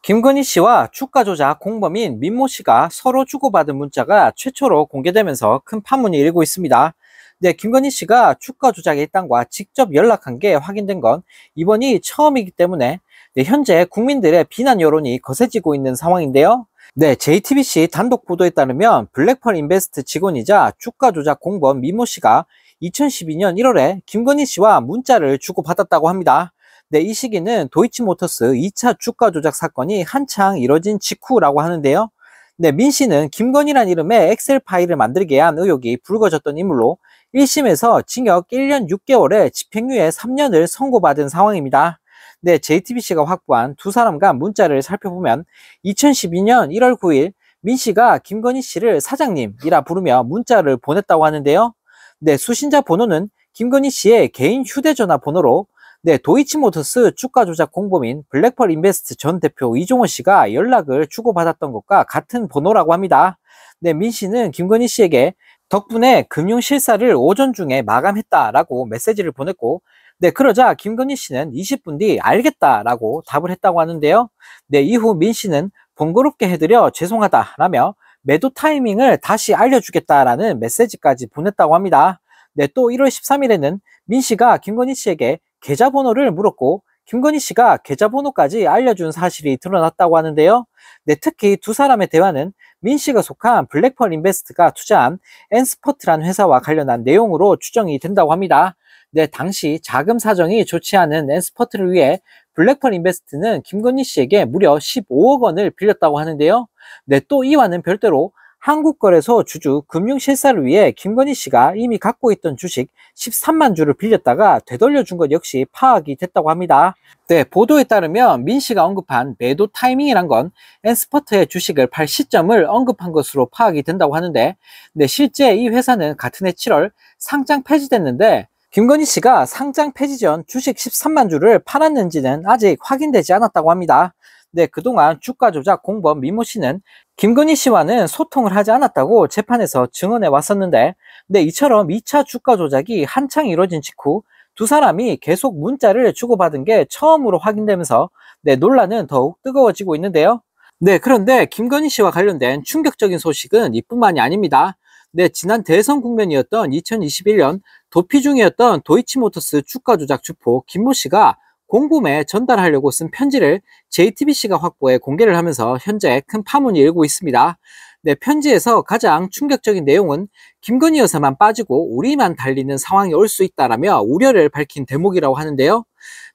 김건희 씨와 주가 조작 공범인 민모 씨가 서로 주고받은 문자가 최초로 공개되면서 큰 파문이 일고 있습니다. 네, 김건희 씨가 주가 조작의 일당과 직접 연락한 게 확인된 건 이번이 처음이기 때문에 네, 현재 국민들의 비난 여론이 거세지고 있는 상황인데요. 네, JTBC 단독 보도에 따르면 블랙펄 인베스트 직원이자 주가 조작 공범 민모 씨가 2012년 1월에 김건희 씨와 문자를 주고받았다고 합니다. 네, 이 시기는 도이치모터스 2차 주가 조작 사건이 한창 이뤄진 직후라고 하는데요. 네, 민 씨는 김건희란 이름의 엑셀 파일을 만들게 한 의혹이 불거졌던 인물로 1심에서 징역 1년 6개월에 집행유예 3년을 선고받은 상황입니다. 네, JTBC가 확보한 두 사람 간 문자를 살펴보면 2012년 1월 9일 민 씨가 김건희 씨를 사장님이라 부르며 문자를 보냈다고 하는데요. 네, 수신자 번호는 김건희 씨의 개인 휴대전화 번호로 네, 도이치모터스 주가 조작 공범인 블랙펄 인베스트 전 대표 이종호 씨가 연락을 주고받았던 것과 같은 번호라고 합니다. 네, 민 씨는 김건희 씨에게 덕분에 금융 실사를 오전 중에 마감했다라고 메시지를 보냈고, 네, 그러자 김건희 씨는 20분 뒤 알겠다라고 답을 했다고 하는데요. 네, 이후 민 씨는 번거롭게 해드려 죄송하다라며 매도 타이밍을 다시 알려주겠다라는 메시지까지 보냈다고 합니다. 네, 또 1월 13일에는 민 씨가 김건희 씨에게 계좌번호를 물었고 김건희 씨가 계좌번호까지 알려준 사실이 드러났다고 하는데요. 네, 특히 두 사람의 대화는 민 씨가 속한 블랙펄 인베스트가 투자한 엔스퍼트라는 회사와 관련한 내용으로 추정이 된다고 합니다. 네, 당시 자금 사정이 좋지 않은 엔스퍼트를 위해 블랙펄 인베스트는 김건희 씨에게 무려 15억 원을 빌렸다고 하는데요. 네, 또 이와는 별도로 한국거래소 주주 금융실사를 위해 김건희 씨가 이미 갖고 있던 주식 13만 주를 빌렸다가 되돌려준 것 역시 파악이 됐다고 합니다. 네, 보도에 따르면 민 씨가 언급한 매도 타이밍이란 건 엔스퍼트의 주식을 팔 시점을 언급한 것으로 파악이 된다고 하는데, 네, 실제 이 회사는 같은 해 7월 상장 폐지됐는데 김건희 씨가 상장 폐지 전 주식 13만 주를 팔았는지는 아직 확인되지 않았다고 합니다. 네, 그동안 주가 조작 공범 민모 씨는 김건희 씨와는 소통을 하지 않았다고 재판에서 증언해 왔었는데, 네, 이처럼 2차 주가 조작이 한창 이뤄진 직후 두 사람이 계속 문자를 주고받은 게 처음으로 확인되면서 네, 논란은 더욱 뜨거워지고 있는데요. 네, 그런데 김건희 씨와 관련된 충격적인 소식은 이뿐만이 아닙니다. 네, 지난 대선 국면이었던 2021년 도피 중이었던 도이치모터스 주가 조작 주포 김모 씨가 공범에 전달하려고 쓴 편지를 JTBC가 확보해 공개를 하면서 현재 큰 파문이 일고 있습니다. 네, 편지에서 가장 충격적인 내용은 김건희 여사만 빠지고 우리만 달리는 상황이 올 수 있다라며 우려를 밝힌 대목이라고 하는데요.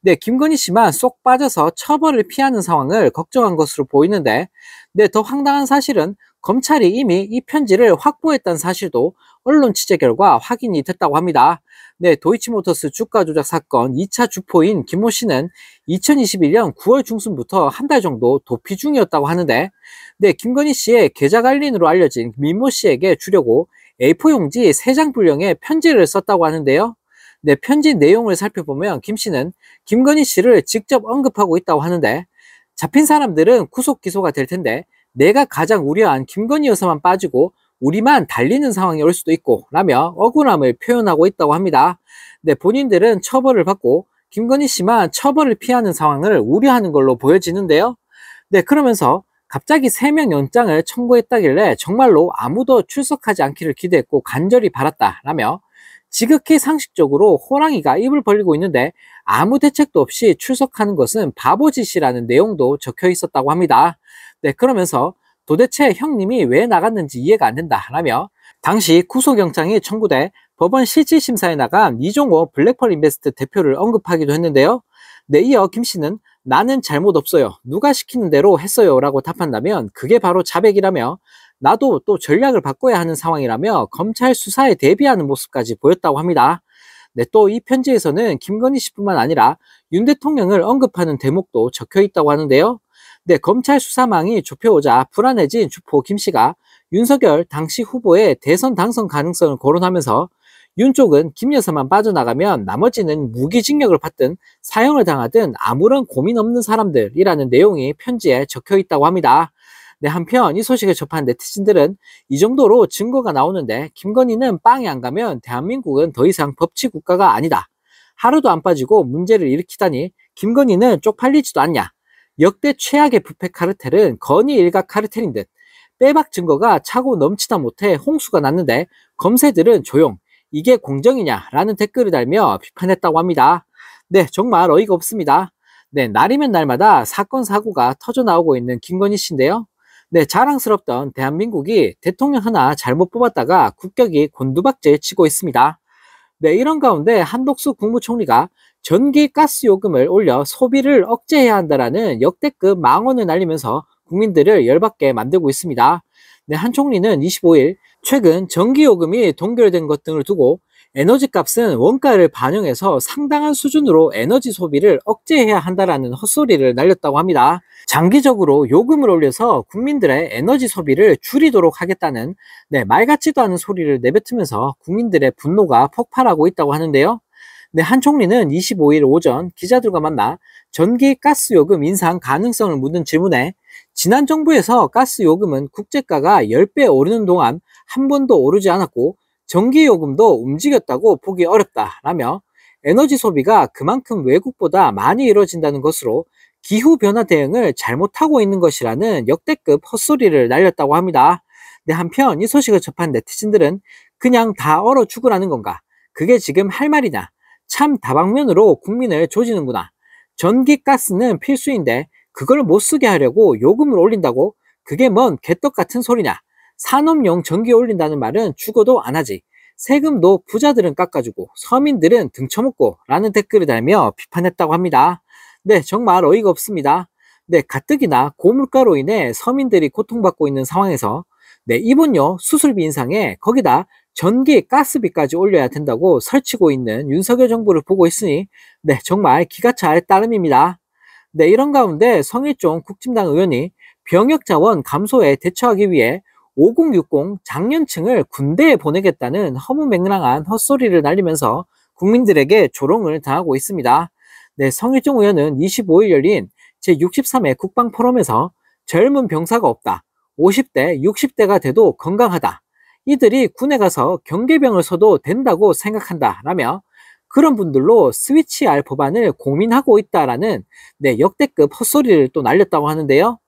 네, 김건희 씨만 쏙 빠져서 처벌을 피하는 상황을 걱정한 것으로 보이는데, 네, 더 황당한 사실은 검찰이 이미 이 편지를 확보했다는 사실도 언론 취재 결과 확인이 됐다고 합니다. 네, 도이치모터스 주가 조작 사건 2차 주포인 김모 씨는 2021년 9월 중순부터 한 달 정도 도피 중이었다고 하는데, 네, 김건희 씨의 계좌 관리인으로 알려진 민모 씨에게 주려고 A4 용지 3장 분량의 편지를 썼다고 하는데요. 네, 편지 내용을 살펴보면 김 씨는 김건희 씨를 직접 언급하고 있다고 하는데, 잡힌 사람들은 구속 기소가 될 텐데 내가 가장 우려한 김건희 여사만 빠지고 우리만 달리는 상황이 올 수도 있고 라며 억울함을 표현하고 있다고 합니다. 네, 본인들은 처벌을 받고 김건희 씨만 처벌을 피하는 상황을 우려하는 걸로 보여지는데요. 네, 그러면서 갑자기 3명 영장을 청구했다길래 정말로 아무도 출석하지 않기를 기대했고 간절히 바랐다라며 지극히 상식적으로 호랑이가 입을 벌리고 있는데 아무 대책도 없이 출석하는 것은 바보짓이라는 내용도 적혀 있었다고 합니다. 네, 그러면서 도대체 형님이 왜 나갔는지 이해가 안 된다라며 당시 구속영장이 청구돼 법원 실질심사에 나간 이종호 블랙펄 인베스트 대표를 언급하기도 했는데요. 네, 이어 김 씨는 나는 잘못 없어요. 누가 시키는 대로 했어요 라고 답한다면 그게 바로 자백이라며 나도 또 전략을 바꿔야 하는 상황이라며 검찰 수사에 대비하는 모습까지 보였다고 합니다. 네, 또 이 편지에서는 김건희 씨뿐만 아니라 윤 대통령을 언급하는 대목도 적혀 있다고 하는데요. 네, 검찰 수사망이 좁혀오자 불안해진 주포 김 씨가 윤석열 당시 후보의 대선 당선 가능성을 거론하면서 윤 쪽은 김 여사만 빠져나가면 나머지는 무기징역을 받든 사형을 당하든 아무런 고민 없는 사람들이라는 내용이 편지에 적혀 있다고 합니다. 네, 한편 이 소식을 접한 네티즌들은 이 정도로 증거가 나오는데 김건희는 빵이 안 가면 대한민국은 더 이상 법치 국가가 아니다. 하루도 안 빠지고 문제를 일으키다니 김건희는 쪽팔리지도 않냐. 역대 최악의 부패 카르텔은 건희 일가 카르텔인 듯. 빼박 증거가 차고 넘치다 못해 홍수가 났는데 검새들은 조용. 이게 공정이냐라는 댓글을 달며 비판했다고 합니다. 네, 정말 어이가 없습니다. 네, 날이면 날마다 사건 사고가 터져 나오고 있는 김건희 씨인데요. 네, 자랑스럽던 대한민국이 대통령 하나 잘못 뽑았다가 국격이 곤두박질 치고 있습니다. 네, 이런 가운데 한덕수 국무총리가 전기 가스 요금을 올려 소비를 억제해야 한다라는 역대급 망언을 날리면서 국민들을 열받게 만들고 있습니다. 네, 한 총리는 25일 최근 전기요금이 동결된 것 등을 두고 에너지 값은 원가를 반영해서 상당한 수준으로 에너지 소비를 억제해야 한다라는 헛소리를 날렸다고 합니다. 장기적으로 요금을 올려서 국민들의 에너지 소비를 줄이도록 하겠다는 말 같지도 않은 소리를 내뱉으면서 국민들의 분노가 폭발하고 있다고 하는데요. 네, 한 총리는 25일 오전 기자들과 만나 전기 가스 요금 인상 가능성을 묻는 질문에 지난 정부에서 가스 요금은 국제가가 10배 오르는 동안 한 번도 오르지 않았고 전기 요금도 움직였다고 보기 어렵다라며 에너지 소비가 그만큼 외국보다 많이 이루어진다는 것으로 기후변화 대응을 잘못하고 있는 것이라는 역대급 헛소리를 날렸다고 합니다. 네, 한편 이 소식을 접한 네티즌들은 그냥 다 얼어 죽으라는 건가? 그게 지금 할 말이냐? 참 다방면으로 국민을 조지는구나. 전기 가스는 필수인데 그걸 못 쓰게 하려고 요금을 올린다고? 그게 뭔 개떡 같은 소리냐? 산업용 전기 올린다는 말은 죽어도 안 하지. 세금도 부자들은 깎아주고 서민들은 등쳐먹고 라는 댓글을 달며 비판했다고 합니다. 네, 정말 어이가 없습니다. 네, 가뜩이나 고물가로 인해 서민들이 고통받고 있는 상황에서 이번요 수술비 인상에 거기다 전기, 가스비까지 올려야 된다고 설치고 있는 윤석열 정부를 보고 있으니 정말 기가 찰 따름입니다. 네, 이런 가운데 성일종 국진당 의원이 병역 자원 감소에 대처하기 위해 5060 장년층을 군대에 보내겠다는 허무맹랑한 헛소리를 날리면서 국민들에게 조롱을 당하고 있습니다. 네, 성일종 의원은 25일 열린 제63회 국방포럼에서 젊은 병사가 없다. 50대, 60대가 돼도 건강하다. 이들이 군에 가서 경계병을 서도 된다고 생각한다. 라며 그런 분들로 스위치할 법안을 고민하고 있다라는 역대급 헛소리를 또 날렸다고 하는데요.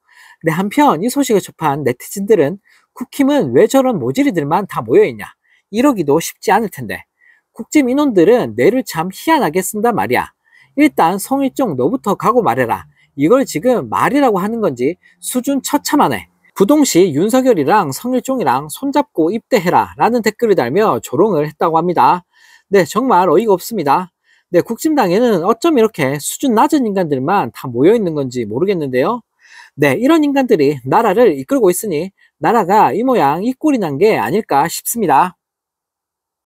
네, 한편 이 소식을 접한 네티즌들은 국힘은 왜 저런 모질이들만 다 모여있냐. 이러기도 쉽지 않을 텐데. 국짐 인원들은 뇌를 참 희한하게 쓴단 말이야. 일단 성일종 너부터 가고 말해라. 이걸 지금 말이라고 하는 건지 수준 처참하네. 부동시 윤석열이랑 성일종이랑 손잡고 입대해라 라는 댓글을 달며 조롱을 했다고 합니다. 네, 정말 어이가 없습니다. 네, 국진당에는 어쩜 이렇게 수준 낮은 인간들만 다 모여있는 건지 모르겠는데요. 네, 이런 인간들이 나라를 이끌고 있으니 나라가 이 모양 이 꼴이 난 게 아닐까 싶습니다.